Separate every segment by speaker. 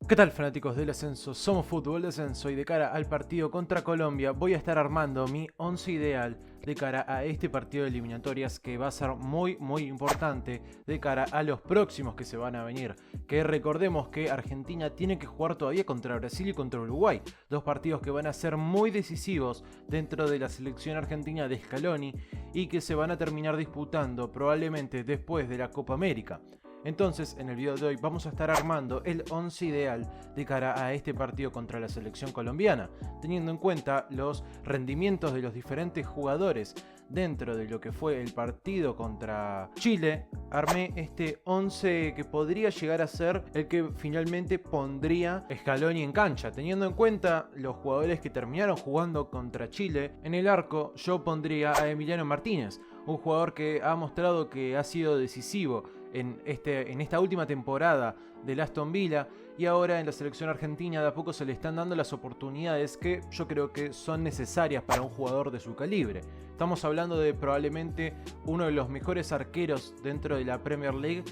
Speaker 1: ¿Qué tal, fanáticos del ascenso? Somos Fútbol de Ascenso y de cara al partido contra Colombia voy a estar armando mi 11 ideal de cara a este partido de eliminatorias que va a ser muy importante de cara a los próximos que se van a venir. Que recordemos que Argentina tiene que jugar todavía contra Brasil y contra Uruguay, dos partidos que van a ser muy decisivos dentro de la selección argentina de Scaloni y que se van a terminar disputando probablemente después de la Copa América. Entonces, en el video de hoy vamos a estar armando el 11 ideal de cara a este partido contra la selección colombiana, teniendo en cuenta los rendimientos de los diferentes jugadores dentro de lo que fue el partido contra Chile. Armé este 11 que podría llegar a ser el que finalmente pondría Scaloni en cancha. Teniendo en cuenta los jugadores que terminaron jugando contra Chile, en el arco yo pondría a Emiliano Martínez, un jugador que ha mostrado que ha sido decisivo en esta última temporada del Aston Villa, y ahora en la selección argentina de a poco se le están dando las oportunidades que yo creo que son necesarias para un jugador de su calibre. Estamos hablando de probablemente uno de los mejores arqueros dentro de la Premier League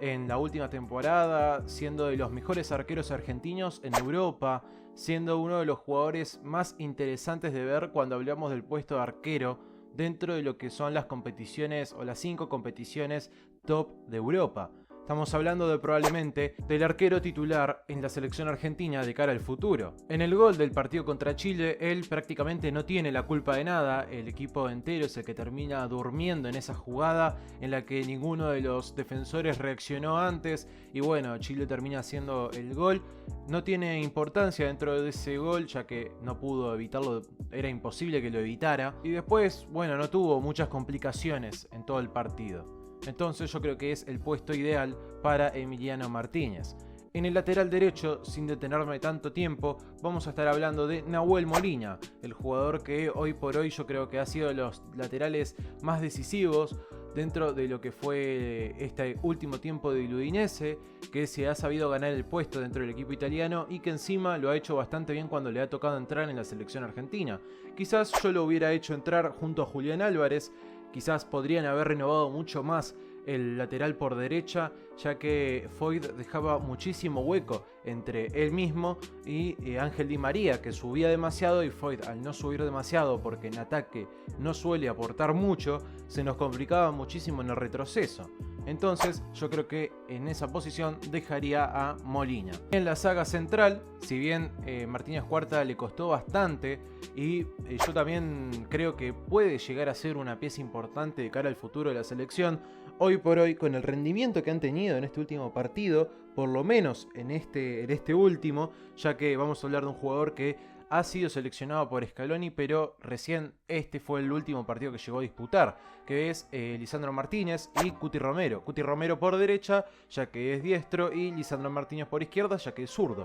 Speaker 1: en la última temporada, siendo de los mejores arqueros argentinos en Europa, siendo uno de los jugadores más interesantes de ver cuando hablamos del puesto de arquero dentro de lo que son las competiciones o las 5 competiciones top de Europa. Estamos hablando de probablemente del arquero titular en la selección argentina de cara al futuro. En el gol del partido contra Chile, él prácticamente no tiene la culpa de nada. El equipo entero es el que termina durmiendo en esa jugada en la que ninguno de los defensores reaccionó antes. Y bueno, Chile termina haciendo el gol. No tiene importancia dentro de ese gol, ya que no pudo evitarlo, era imposible que lo evitara. Y después, bueno, no tuvo muchas complicaciones en todo el partido. Entonces yo creo que es el puesto ideal para Emiliano Martínez. En el lateral derecho, sin detenerme tanto tiempo, vamos a estar hablando de Nahuel Molina, el jugador que hoy por hoy yo creo que ha sido de los laterales más decisivos dentro de lo que fue este último tiempo de Udinese, que se ha sabido ganar el puesto dentro del equipo italiano y que encima lo ha hecho bastante bien cuando le ha tocado entrar en la selección argentina. Quizás yo lo hubiera hecho entrar junto a Julián Álvarez. Quizás podrían haber renovado mucho más el lateral por derecha, ya que Foyt dejaba muchísimo hueco entre él mismo y Ángel Di María, que subía demasiado, y Foyt, al no subir demasiado porque en ataque no suele aportar mucho, se nos complicaba muchísimo en el retroceso. Entonces yo creo que en esa posición dejaría a Molina. En la saga central, si bien Martínez Cuarta le costó bastante y yo también creo que puede llegar a ser una pieza importante de cara al futuro de la selección, hoy por hoy con el rendimiento que han tenido en este último partido, por lo menos en este último, ya que vamos a hablar de un jugador que ha sido seleccionado por Scaloni, pero recién este fue el último partido que llegó a disputar, que es Lisandro Martínez y Cuti Romero. Cuti Romero por derecha, ya que es diestro, y Lisandro Martínez por izquierda, ya que es zurdo.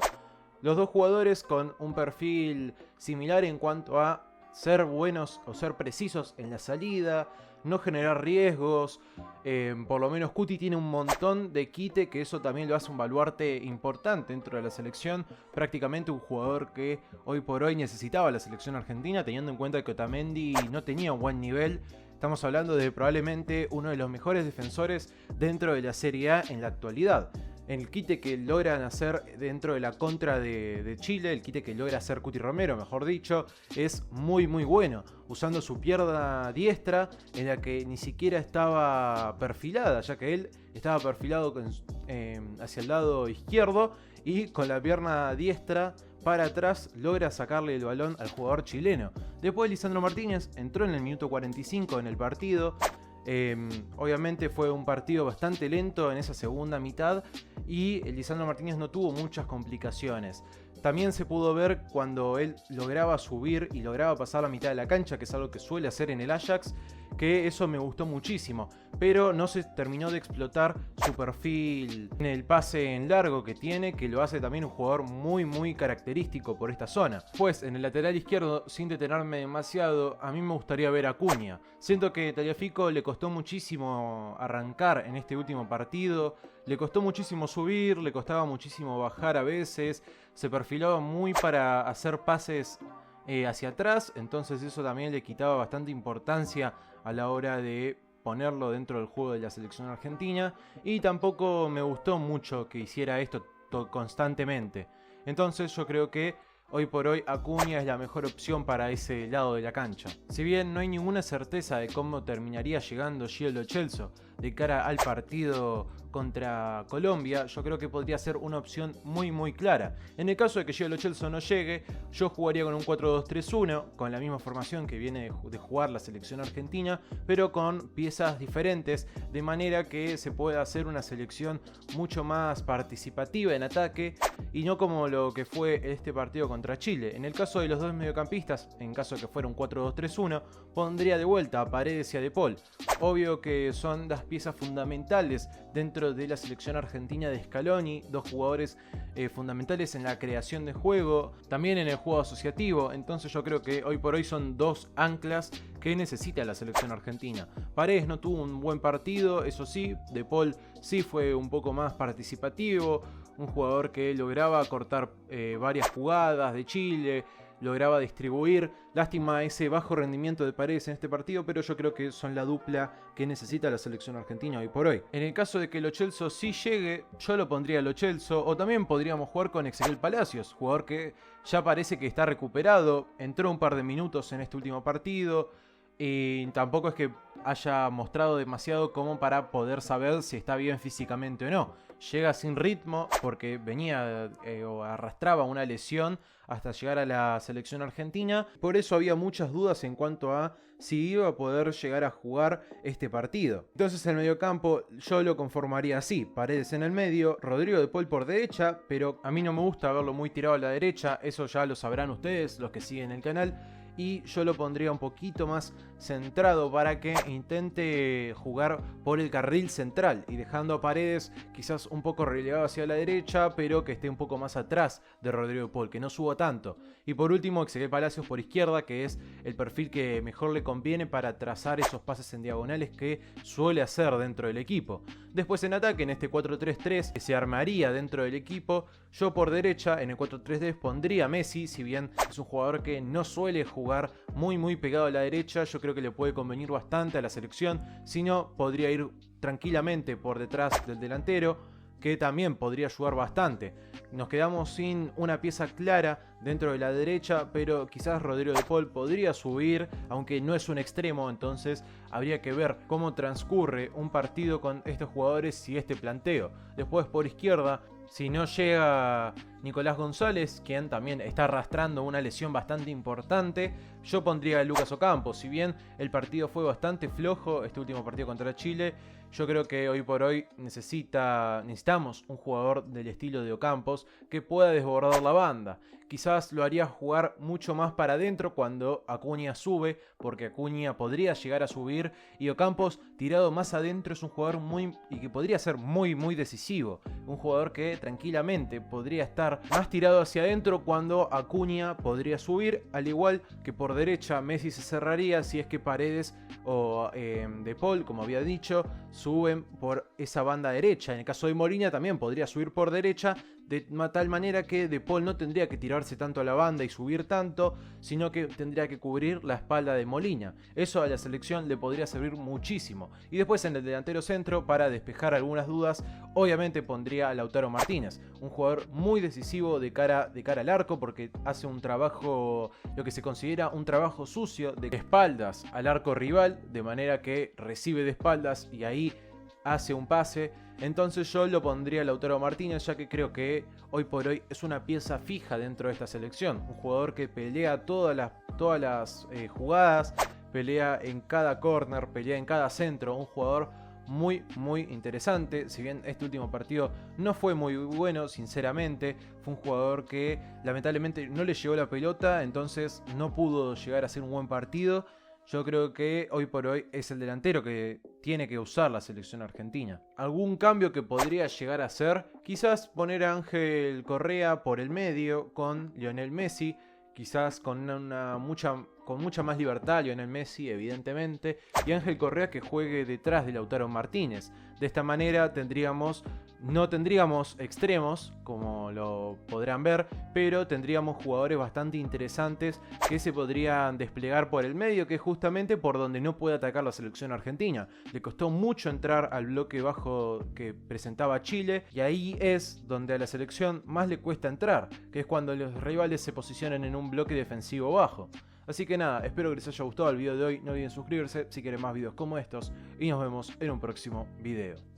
Speaker 1: Los dos jugadores con un perfil similar en cuanto a ser buenos o ser precisos en la salida, no generar riesgos. Por lo menos Cuti tiene un montón de quite, que eso también lo hace un baluarte importante dentro de la selección. Prácticamente un jugador que hoy por hoy necesitaba la selección argentina, teniendo en cuenta que Otamendi no tenía un buen nivel. Estamos hablando de probablemente uno de los mejores defensores dentro de la Serie A en la actualidad. El quite que logran hacer dentro de la contra de Chile, el quite que logra hacer Cuti Romero, mejor dicho, es muy bueno, usando su pierna diestra en la que ni siquiera estaba perfilada, ya que él estaba perfilado hacia el lado izquierdo, y con la pierna diestra para atrás logra sacarle el balón al jugador chileno. Después Lisandro Martínez entró en el minuto 45 en el partido. Obviamente fue un partido bastante lento en esa segunda mitad y Lisandro Martínez no tuvo muchas complicaciones. También se pudo ver cuando él lograba subir y lograba pasar la mitad de la cancha, que es algo que suele hacer en el Ajax, que eso me gustó muchísimo, pero no se terminó de explotar su perfil en el pase en largo que tiene, que lo hace también un jugador muy característico por esta zona. Pues en el lateral izquierdo, sin detenerme demasiado, a mí me gustaría ver a Acuña. Siento que Tagliafico le costó muchísimo arrancar en este último partido, le costó muchísimo subir, le costaba muchísimo bajar a veces, se perfilaba muy para hacer pases hacia atrás, entonces eso también le quitaba bastante importancia a la hora de ponerlo dentro del juego de la selección argentina, y tampoco me gustó mucho que hiciera esto constantemente. Entonces yo creo que hoy por hoy Acuña es la mejor opción para ese lado de la cancha. Si bien no hay ninguna certeza de cómo terminaría llegando Gio Lo Celso de cara al partido contra Colombia, yo creo que podría ser una opción muy clara. En el caso de que Gio Lo Celso no llegue, yo jugaría con un 4-2-3-1, con la misma formación que viene de jugar la selección argentina, pero con piezas diferentes, de manera que se pueda hacer una selección mucho más participativa en ataque y no como lo que fue este partido contra Chile. En el caso de los dos mediocampistas, en caso de que fuera un 4-2-3-1, pondría de vuelta a Paredes y a De Paul. Obvio que son las piezas fundamentales dentro de la selección argentina de Scaloni, dos jugadores fundamentales en la creación de juego, también en el juego asociativo. Entonces yo creo que hoy por hoy son dos anclas que necesita la selección argentina. Paredes no tuvo un buen partido, eso sí. De Paul sí fue un poco más participativo, un jugador que lograba cortar varias jugadas de Chile, lograba distribuir. Lástima ese bajo rendimiento de Paredes en este partido, pero yo creo que son la dupla que necesita la selección argentina hoy por hoy. En el caso de que Lo Celso sí llegue, yo lo pondría a Lo Celso, o también podríamos jugar con Ezequiel Palacios, jugador que ya parece que está recuperado, entró un par de minutos en este último partido y tampoco es que haya mostrado demasiado como para poder saber si está bien físicamente o no. Llega sin ritmo porque venía o arrastraba una lesión hasta llegar a la selección argentina. Por eso había muchas dudas en cuanto a si iba a poder llegar a jugar este partido. Entonces el mediocampo yo lo conformaría así: Paredes en el medio, Rodrigo De Paul por derecha, pero a mí no me gusta verlo muy tirado a la derecha, eso ya lo sabrán ustedes, los que siguen el canal. Y yo lo pondría un poquito más centrado para que intente jugar por el carril central y dejando a Paredes quizás un poco relegado hacia la derecha, pero que esté un poco más atrás de Rodrigo De Paul, que no suba tanto. Y por último, Ezequiel Palacios por izquierda, que es el perfil que mejor le conviene para trazar esos pases en diagonales que suele hacer dentro del equipo. Después en ataque, en este 4-3-3 que se armaría dentro del equipo, yo por derecha en el 4-3-3 pondría a Messi. Si bien es un jugador que no suele jugar muy pegado a la derecha, yo creo que le puede convenir bastante a la selección. Si no, podría ir tranquilamente por detrás del delantero, que también podría ayudar bastante. Nos quedamos sin una pieza clara dentro de la derecha, pero quizás Rodrigo De Paul podría subir, aunque no es un extremo, entonces habría que ver cómo transcurre un partido con estos jugadores y este planteo. Después por izquierda, si no llega Nicolás González, quien también está arrastrando una lesión bastante importante, yo pondría a Lucas Ocampo. Si bien el partido fue bastante flojo, este último partido contra Chile, yo creo que hoy por hoy necesitamos un jugador del estilo de Ocampos que pueda desbordar la banda. Quizás lo haría jugar mucho más para adentro cuando Acuña sube, porque Acuña podría llegar a subir y Ocampos tirado más adentro es un jugador que podría ser muy decisivo. Un jugador que tranquilamente podría estar más tirado hacia adentro cuando Acuña podría subir, al igual que por derecha Messi se cerraría si es que Paredes o De Paul, como había dicho, suben por esa banda derecha. En el caso de Molina también podría subir por derecha, de tal manera que De Paul no tendría que tirarse tanto a la banda y subir tanto, sino que tendría que cubrir la espalda de Molina. Eso a la selección le podría servir muchísimo. Y después en el delantero centro, para despejar algunas dudas, obviamente pondría a Lautaro Martínez, un jugador muy decisivo de cara al arco, porque hace un trabajo, lo que se considera un trabajo sucio de espaldas al arco rival, de manera que recibe de espaldas y ahí hace un pase. Entonces yo lo pondría a Lautaro Martínez, ya que creo que hoy por hoy es una pieza fija dentro de esta selección. Un jugador que pelea todas las jugadas, pelea en cada córner, pelea en cada centro. Un jugador muy interesante. Si bien este último partido no fue muy bueno, sinceramente, fue un jugador que lamentablemente no le llegó la pelota, entonces no pudo llegar a hacer un buen partido. Yo creo que hoy por hoy es el delantero que tiene que usar la selección argentina. Algún cambio que podría llegar a hacer, quizás poner a Ángel Correa por el medio con Lionel Messi, quizás con una mucha con mucha más libertad, Lionel Messi evidentemente, y Ángel Correa que juegue detrás de Lautaro Martínez. De esta manera no tendríamos extremos, como lo podrán ver, pero tendríamos jugadores bastante interesantes que se podrían desplegar por el medio, que es justamente por donde no puede atacar la selección argentina. Le costó mucho entrar al bloque bajo que presentaba Chile, y ahí es donde a la selección más le cuesta entrar, que es cuando los rivales se posicionan en un bloque defensivo bajo. Así que nada, espero que les haya gustado el video de hoy, no olviden suscribirse si quieren más videos como estos, y nos vemos en un próximo video.